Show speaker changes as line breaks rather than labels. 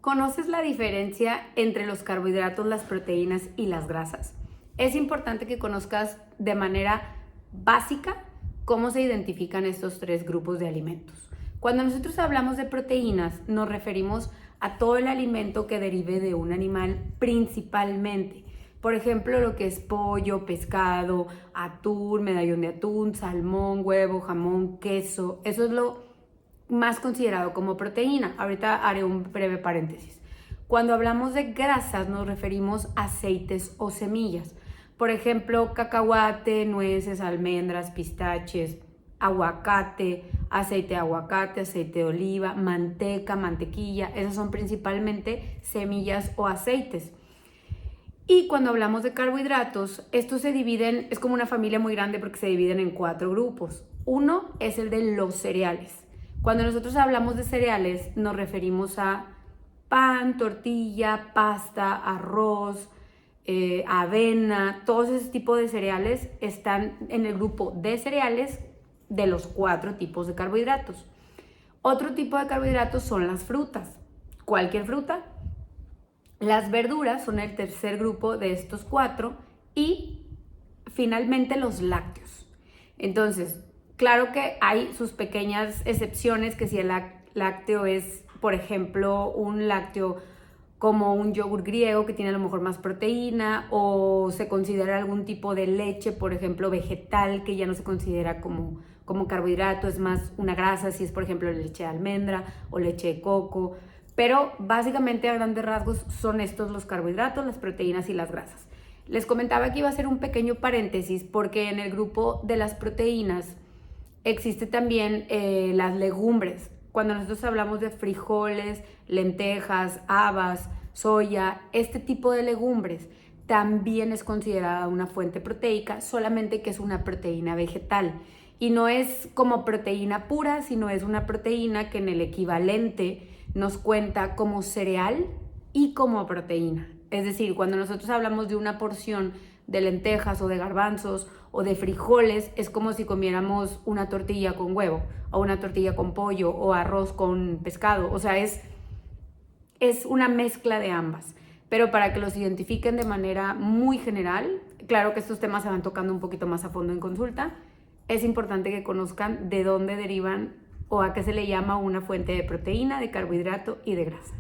¿Conoces la diferencia entre los carbohidratos, las proteínas y las grasas? Es importante que conozcas de manera básica cómo se identifican estos tres grupos de alimentos. Cuando nosotros hablamos de proteínas, nos referimos a todo el alimento que derive de un animal principalmente. Por ejemplo, lo que es pollo, pescado, atún, medallón de atún, salmón, huevo, jamón, queso. Eso es lo más considerado como proteína. Ahorita haré un breve paréntesis. Cuando hablamos de grasas nos referimos a aceites o semillas. Por ejemplo, cacahuate, nueces, almendras, pistaches, aguacate, aceite de oliva, manteca, mantequilla. Esas son principalmente semillas o aceites. Y cuando hablamos de carbohidratos, estos se dividen, es como una familia muy grande porque se dividen en 4 grupos. Uno es el de los cereales. Cuando nosotros hablamos de cereales, nos referimos a pan, tortilla, pasta, arroz, avena. Todos ese tipo de cereales están en el grupo de cereales de los 4 tipos de carbohidratos. Otro tipo de carbohidratos son las frutas. Cualquier fruta. Las verduras son el tercer grupo de estos 4 y finalmente los lácteos. Entonces, claro que hay sus pequeñas excepciones, que si el lácteo es, por ejemplo, un lácteo como un yogur griego que tiene a lo mejor más proteína, o se considera algún tipo de leche, por ejemplo, vegetal, que ya no se considera como carbohidrato, es más una grasa, si es por ejemplo leche de almendra o leche de coco. Pero básicamente a grandes rasgos son estos los carbohidratos, las proteínas y las grasas. Les comentaba que iba a hacer un pequeño paréntesis porque en el grupo de las proteínas existe también las legumbres. Cuando nosotros hablamos de frijoles, lentejas, habas, soya, este tipo de legumbres también es considerada una fuente proteica, solamente que es una proteína vegetal. Y no es como proteína pura, sino es una proteína que en el equivalente nos cuenta como cereal y como proteína. Es decir, cuando nosotros hablamos de una porción de lentejas o de garbanzos o de frijoles, es como si comiéramos una tortilla con huevo o una tortilla con pollo o arroz con pescado. O sea, es una mezcla de ambas. Pero para que los identifiquen de manera muy general, claro que estos temas se van tocando un poquito más a fondo en consulta, es importante que conozcan de dónde derivan o a qué se le llama una fuente de proteína, de carbohidrato y de grasa.